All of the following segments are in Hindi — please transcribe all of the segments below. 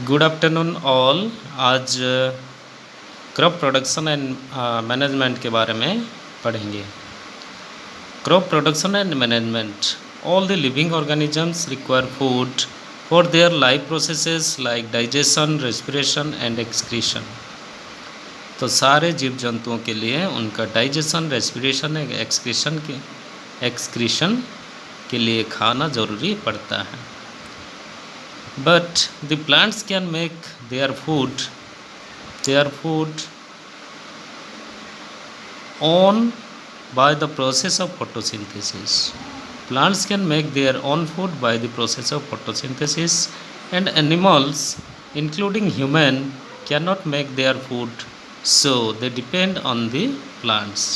Good afternoon all. आज क्रॉप प्रोडक्शन एंड मैनेजमेंट के बारे में पढ़ेंगे। Crop production and management, all the living organisms require food for their life processes like digestion, respiration and excretion. तो सारे जीव जंतुओं के लिए उनका डाइजेशन, रेस्पिरेशन, एक्सक्रीशन के लिए खाना ज़रूरी पड़ता है। But the plants can make their food on by the process of photosynthesis. Plants can make their own food by the process of photosynthesis, and animals, including human, cannot make their food, so they depend on the plants.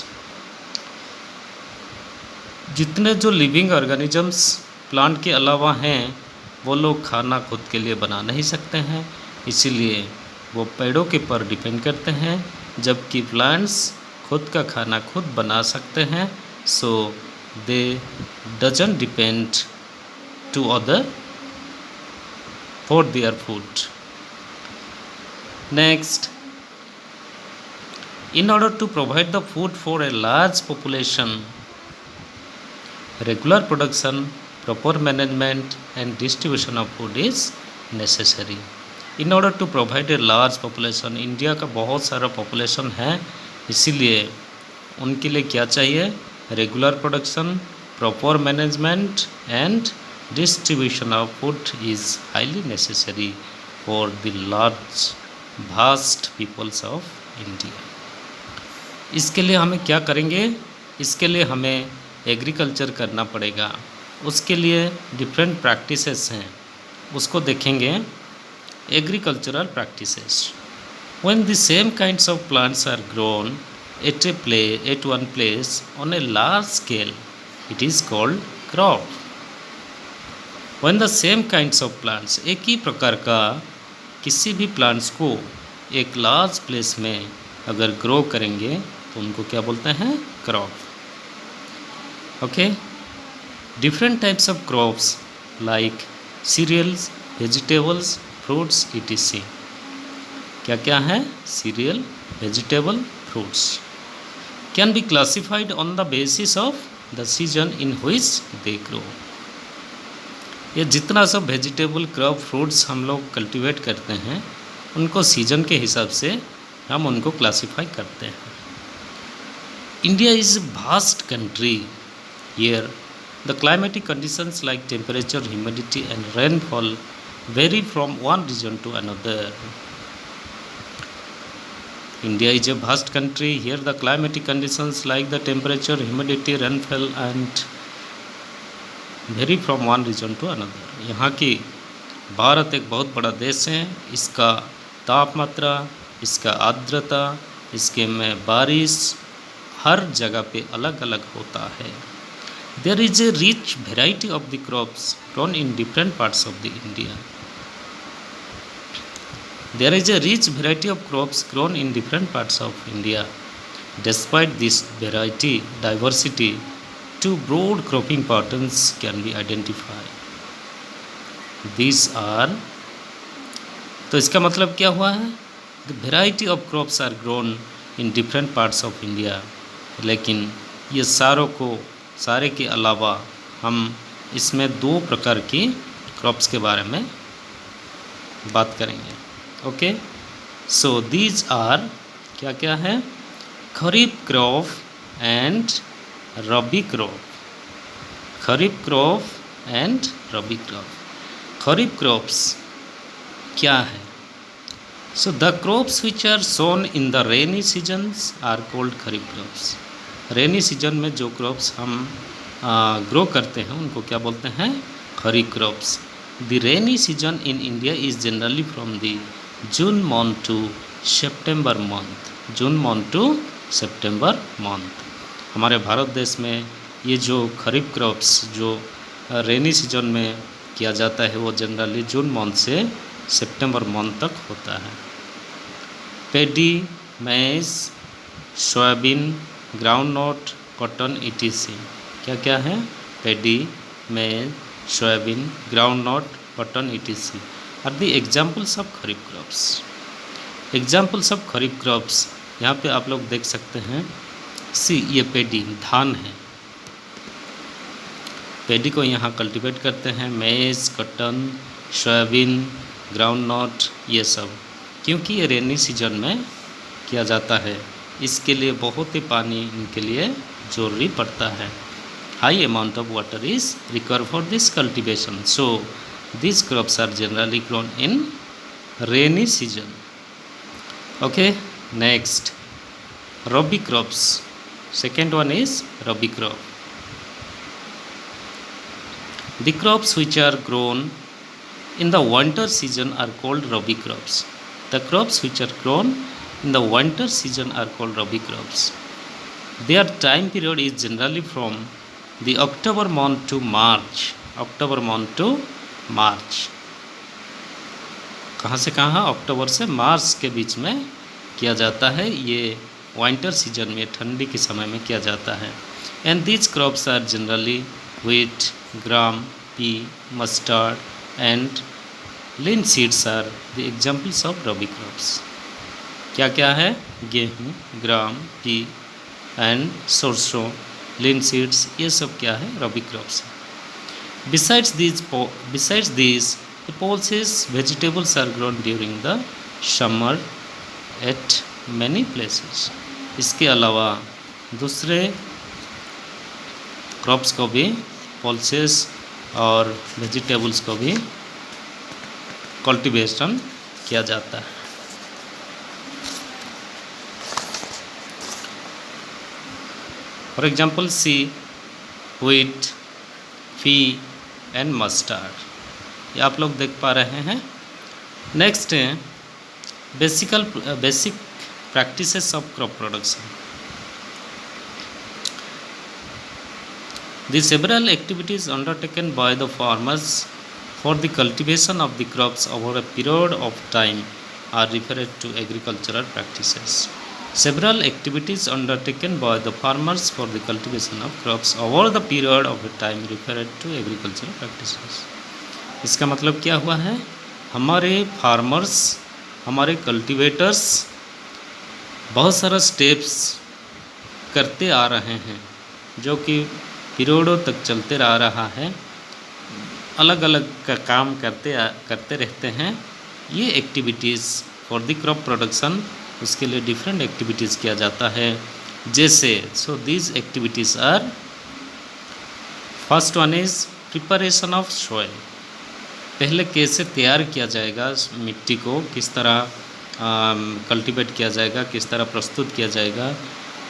जितने जो लिविंग ऑर्गेनिजम्स प्लांट के अलावा हैं वो लोग खाना खुद के लिए बना नहीं सकते हैं, इसीलिए वो पेड़ों के पर डिपेंड करते हैं, जबकि प्लांट्स खुद का खाना खुद बना सकते हैं। So they doesn't depend to other for their food. Next, in order to provide the food for a large population, regular production, proper management and distribution of food is necessary. In order to provide a large population, India का बहुत सारा पॉपुलेशन है, इसीलिए उनके लिए क्या चाहिए? Regular production, proper management and distribution of food is highly necessary for the large vast peoples of India. इसके लिए हमें क्या करेंगे? इसके लिए हमें एग्रीकल्चर करना पड़ेगा। उसके लिए डिफरेंट प्रैक्टिसेस हैं, उसको देखेंगे। Agricultural practices, when the same kinds of plants are grown at one place on a large scale, it is called crop. When the same kinds of plants, एक ही प्रकार का किसी भी प्लांट्स को एक लार्ज प्लेस में अगर ग्रो करेंगे तो उनको क्या बोलते हैं? Crop. Okay, different types of crops like cereals, vegetables, fruits etc. क्या क्या है? cereal, vegetable, fruits can be classified on the basis of the season in which they grow. ये जितना सब वेजिटेबल, क्रॉप, फ्रूट्स हम लोग कल्टीवेट करते हैं उनको सीजन के हिसाब से हम उनको क्लासीफाई करते हैं। India is vast country, here the climatic conditions like temperature, humidity and rainfall vary from one region to another. India is a vast country. Here the climatic conditions like the temperature, humidity, rainfall and vary from one region to another. यहाँ की भारत एक बहुत बड़ा देश है, इसका तापमात्रा, इसका आर्द्रता, इसके में बारिश हर जगह पे अलग अलग होता है। There is a rich variety of the crops grown in different parts of the India. There is a rich variety of crops grown in different parts of India. Despite this diversity, two broad cropping patterns can be identified. These are, तो इसका मतलब क्या हुआ है? The variety of crops are grown in different parts of India. लेकिन ये सारे के अलावा हम इसमें दो प्रकार की क्रॉप्स के बारे में बात करेंगे। ओके, सो दीज आर, क्या क्या है? Kharif crop and rabi crop. Kharif crop and rabi crop. Kharif crops क्या है? So the crops which are sown in the rainy seasons are called kharif crops. Rainy season में जो क्रॉप्स हम ग्रो करते हैं उनको क्या बोलते हैं? Kharif crops. The rainy season in India is generally from the June month to September month. June month to September month. हमारे भारत देश में ये जो खरीफ क्रॉप्स जो रेनी सीजन में किया जाता है वो जनरली जून मंथ से सितंबर मंथ तक होता है। Paddy, maize, soybean, groundnut, cotton etc. क्या क्या है? Paddy, maize, soybean, groundnut, cotton etc. Are the examples of kharif crops. Examples of kharif crops यहाँ पे आप लोग देख सकते हैं। सी, ये पेडी धान है, पेडी को यहाँ कल्टीवेट करते हैं। मेज, कॉटन, सोयाबीन, ग्राउंड नट, ये सब, क्योंकि ये रेनी सीजन में किया जाता है, इसके लिए बहुत ही पानी इनके लिए जरूरी पड़ता है। High amount of water is required for this cultivation, so this crops are generally grown in rainy season. Okay, next rabi crops. Second one is rabi crop. The crops which are grown in the winter season are called rabi crops. The crops which are grown in the winter season are called rabi crops. Their time period is generally from the October month to March. October month to March. कहाँ से कहाँ? अक्टूबर से मार्च के बीच में किया जाता है। ये विंटर सीजन में, ठंडी के समय में किया जाता है। And these crops are generally wheat, gram, pea, mustard and linseeds are the examples of rabi crops. क्या क्या है? गेहूँ, ग्राम, पी एंड सरसों, linseeds, ये सब क्या है? रबी क्रॉप्स है। Besides these, the pulses vegetables are grown during the summer at many places. इसके अलावा दूसरे क्रॉप्स को भी, पल्सेस और वेजिटेबल्स को भी कल्टीवेशन किया जाता है। For example see wheat, pea and mustard, ये आप लोग देख पा रहे हैं। नेक्स्ट है basic practices of crop production. The several activities undertaken by the farmers for the cultivation of the crops over a period of time are referred to agricultural practices. Several activities undertaken by the farmers for the cultivation of crops over the period of a time referred to agricultural practices. इसका मतलब क्या हुआ है? हमारे फार्मर्स, हमारे कल्टीवेटर्स बहुत सारा स्टेप्स करते आ रहे हैं जो कि पीरियडों तक चलते आ रहा है। अलग अलग का काम करते रहते हैं। ये activities for the crop production, उसके लिए डिफरेंट एक्टिविटीज़ किया जाता है। जैसे these activities are, first one is preparation of soil. पहले कैसे तैयार किया जाएगा मिट्टी को, किस तरह कल्टीवेट किया जाएगा, किस तरह प्रस्तुत किया जाएगा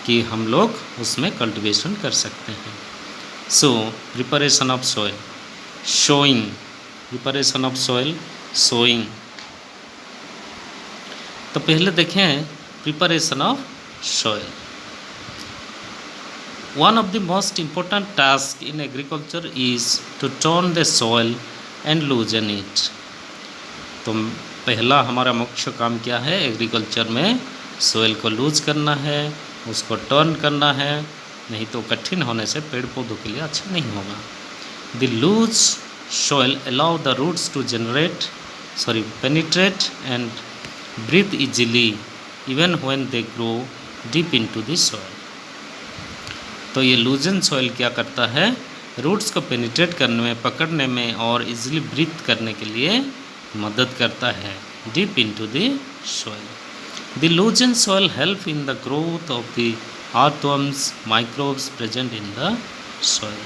कि हम लोग उसमें कल्टीवेशन कर सकते हैं। So preparation of soil, sowing, preparation of soil, sowing. तो पहले देखें preparation of soil. One of the most important task in agriculture is to turn the soil and loosen it. तो पहला हमारा मुख्य काम क्या है एग्रीकल्चर में? सॉइल को लूज करना है, उसको टर्न करना है, नहीं तो कठिन होने से पेड़ पौधों के लिए अच्छा नहीं होगा। The loose soil allow the roots to penetrate and breathe easily even when they grow deep into the soil. तो ये लूजन सॉइल क्या करता है? रूट्स को पेनिट्रेट करने में, पकड़ने में और इजीली ब्रीथ करने के लिए मदद करता है deep into the soil. The लूजन soil help in the growth of the earthworms, microbes present in the soil.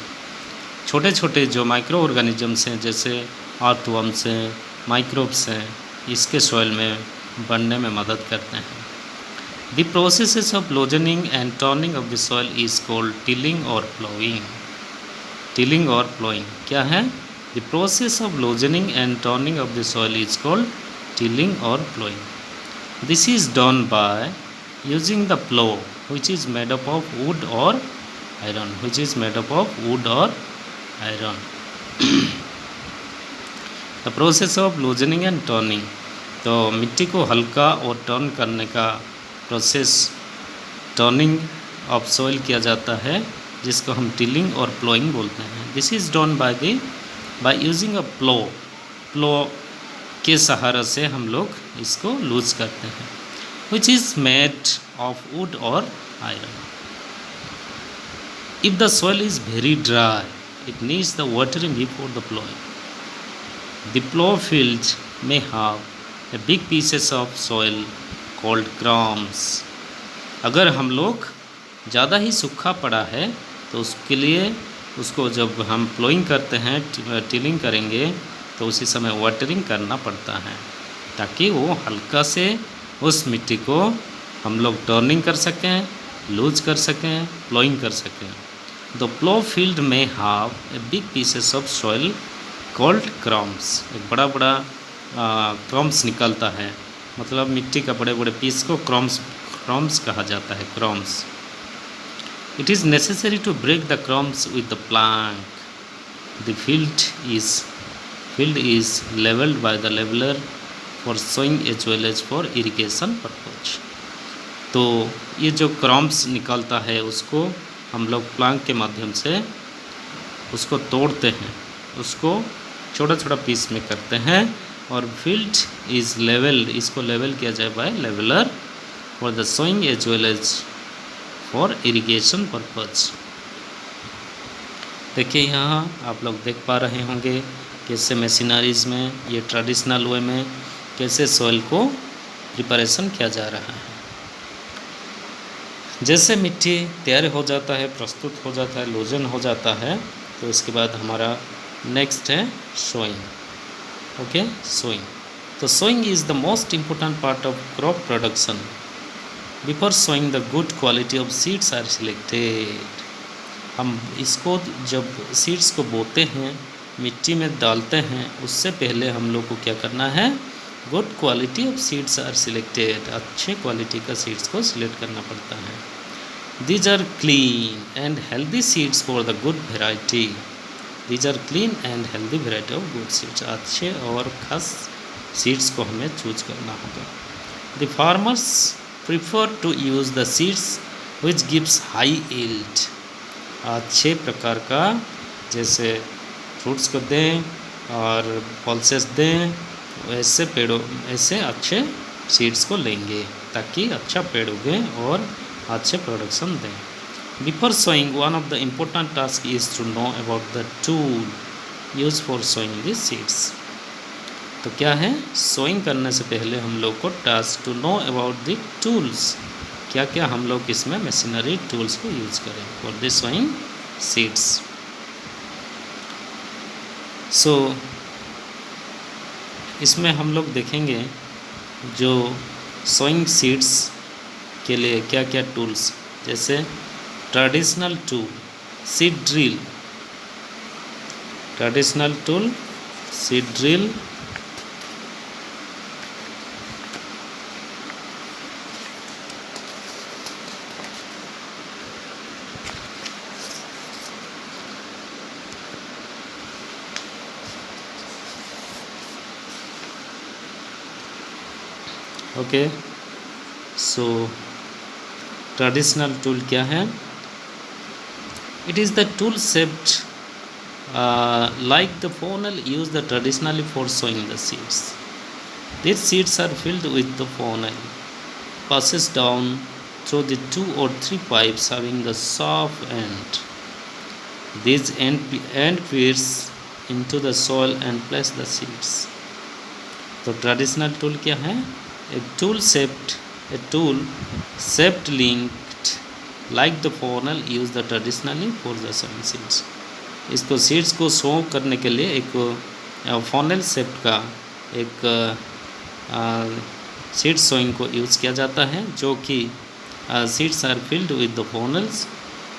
छोटे छोटे जो माइक्रो ऑर्गेनिजम्स हैं जैसे अर्थवर्म्स हैं, माइक्रोब्स हैं, इसके सॉइल में बढ़ने में मदद करते हैं। The process of loosening and turning of the soil is called tilling और प्लोइंग। टिलिंग और प्लोइंग क्या है? The process of loosening and turning of the soil is called tilling और ploughing. This is done by using the plough which is made up of wood or iron, the process of loosening and turning। तो मिट्टी को हल्का और टर्न करने का प्रोसेस टर्निंग ऑफ सॉइल किया जाता है, जिसको हम टिलिंग और प्लोइंग बोलते हैं। This is done by using a plough के सहारा से हम लोग इसको लूज करते हैं, which is made of wood और iron. If the soil is very dry, it needs the watering before the plowing. The plow field may have a big pieces of soil called crumbs. अगर हम लोग ज़्यादा ही सूखा पड़ा है तो उसके लिए उसको जब हम प्लोइंग करते हैं, टिलिंग करेंगे, तो उसी समय वाटरिंग करना पड़ता है ताकि वो हल्का से उस मिट्टी को हम लोग टर्निंग कर सकें, लूज कर सकें, प्लोइंग कर सकें। द प्लो फील्ड में have a big pieces of soil called crumbs. एक बड़ा बड़ा क्रम्स निकलता है, मतलब मिट्टी का बड़े बड़े पीस को क्रम्स कहा जाता है, crumbs. It is necessary to break the crumbs with the plank. The field is levelled by the leveller for sowing as well as for irrigation purpose. तो ये जो क्रम्स निकलता है उसको हम लोग प्लांक के माध्यम से उसको तोड़ते हैं, उसको छोटा छोटा पीस में करते हैं, और फील्ड इज़ लेवल, इसको लेवल किया जाए by leveller for the sowing as well as for irrigation purpose. देखिए यहाँ आप लोग देख पा रहे होंगे कैसे मशीनरीज में, ये ट्रेडिशनल वे में कैसे सॉइल को प्रिपरेशन किया जा रहा है। जैसे मिट्टी तैयार हो जाता है, प्रस्तुत हो जाता है, लूजन हो जाता है, तो इसके बाद हमारा नेक्स्ट है सोइंग। Okay, sowing. तो sowing is the most important part of crop production. Before sowing the good quality of seeds are selected. हम इसको जब सीड्स को बोते हैं, मिट्टी में डालते हैं, उससे पहले हम लोग को क्या करना है, good quality of seeds are selected. अच्छे क्वालिटी का सीड्स को सिलेक्ट करना पड़ता है। These are clean and healthy seeds for the good variety. These are clean and healthy variety of good seeds. अच्छे और खास सीड्स को हमें चूज करना होगा। The farmers prefer to use the seeds which gives high yield. अच्छे प्रकार का, जैसे फ्रूट्स को दें और पल्सेस दें, ऐसे पेड़ों, ऐसे अच्छे सीड्स को लेंगे ताकि अच्छा पेड़ उगे और अच्छे प्रोडक्शन दें। Before sowing one of the important task is to know about the tool use for sowing the seeds. तो क्या है, सोइंग करने से पहले हम लोग को task to know about the tools, क्या क्या हम लोग इसमें मशीनरी टूल्स को यूज़ करें for the sowing seeds. So इसमें हम लोग देखेंगे जो सोइंग सीड्स के लिए क्या क्या टूल्स, जैसे traditional tool seed drill, traditional tool seed drill, okay. सो ट्रेडिशनल टूल क्या है, it is the tool shaped like the funnel used traditionally for sowing the seeds. These seeds are filled with the funnel, passes down through the 2 or 3 pipes having the sharp end. These end pierce into the soil and place the seeds. तो ट्रेडिशनल टूल क्या है, एक tool shaped linked like the funnel used traditionally for the sowing seeds. इसको सीड्स को सो करने के लिए एक फॉनल शेप का एक सीड सोइंग को यूज़ किया जाता है, जो कि seeds are filled with the funnels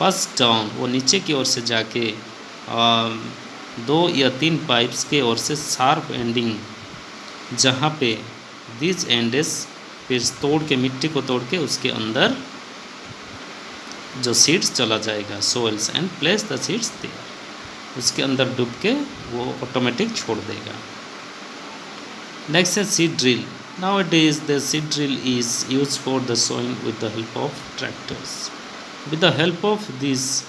pass down, वो नीचे की ओर से जाके 2 या 3 पाइप्स के ओर से शार्प एंडिंग, जहाँ पे दिस एंडेस फिर तोड़ के, मिट्टी को तोड़ के उसके अंदर जो सीड्स चला जाएगा, soils, and place the seeds there, उसके अंदर डूब के वो ऑटोमेटिक छोड़ देगा। नेक्स्ट है seed drill. Nowadays the seed drill is used for the sowing with the help of tractors. With the help of this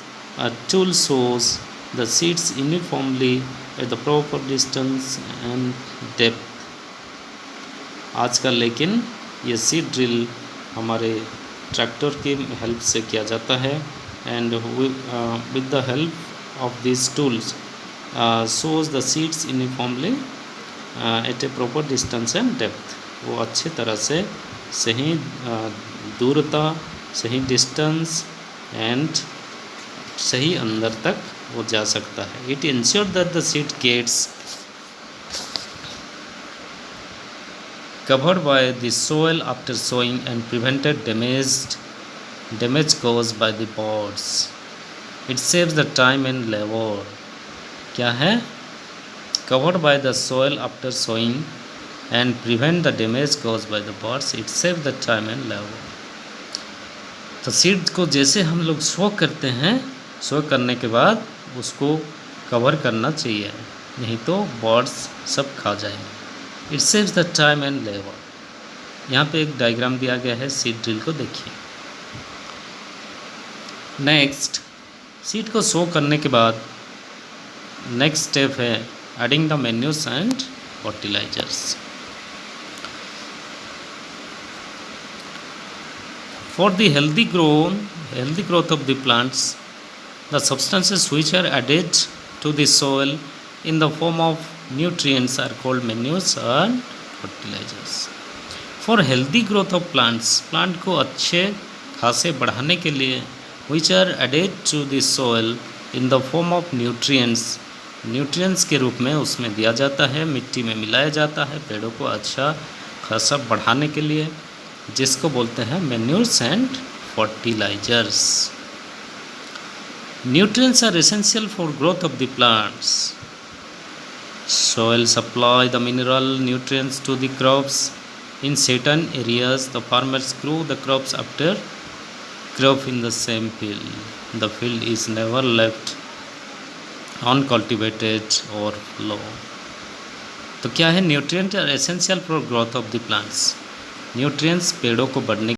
tool sows the seeds uniformly at the proper distance and depth. आजकल लेकिन ये सीड ड्रिल हमारे ट्रैक्टर की हेल्प से किया जाता है and with the help of this tools shows the seeds uniformly eight A proper distance and depth. वो अच्छे तरह से सही दूरता, सही डिस्टेंस एंड सही अंदर तक वो जा सकता है। It ensure that the seed gets covered by the soil after sowing and prevented damage caused by the birds. It saves the time and labor. क्या है? Covered by the soil after sowing and prevent the damage caused by the birds. It saves the time and labor. तो सीड को जैसे हम लोग सो करते हैं, सो करने के बाद उसको कवर करना चाहिए, नहीं तो बर्ड्स सब खा जाएंगे। It saves the time and labour. यहाँ पे एक डायग्राम दिया गया है सीड ड्रिल को, देखिए। नेक्स्ट, सीड को सो करने के बाद नेक्स्ट स्टेप है adding the manures and fertilisers. For the healthy growth of the plants, the substances which are added to the soil in the form of nutrients are called manures and fertilizers. For healthy growth of plants, plant को अच्छे खासे बढ़ाने के लिए which are added to the soil in the form of nutrients के रूप में उसमें दिया जाता है, मिट्टी में मिलाया जाता है पेड़ों को अच्छा खासा बढ़ाने के लिए, जिसको बोलते हैं manures and fertilizers. Nutrients are essential for growth of the plants. Soil supply the mineral nutrients to the crops. In certain areas, the farmers grow the crops after crop in the same field. The field is never left uncultivated or low. तो क्या है? Nutrient are essential for growth of the plants. Nutrients पेड़ों को बढ़ने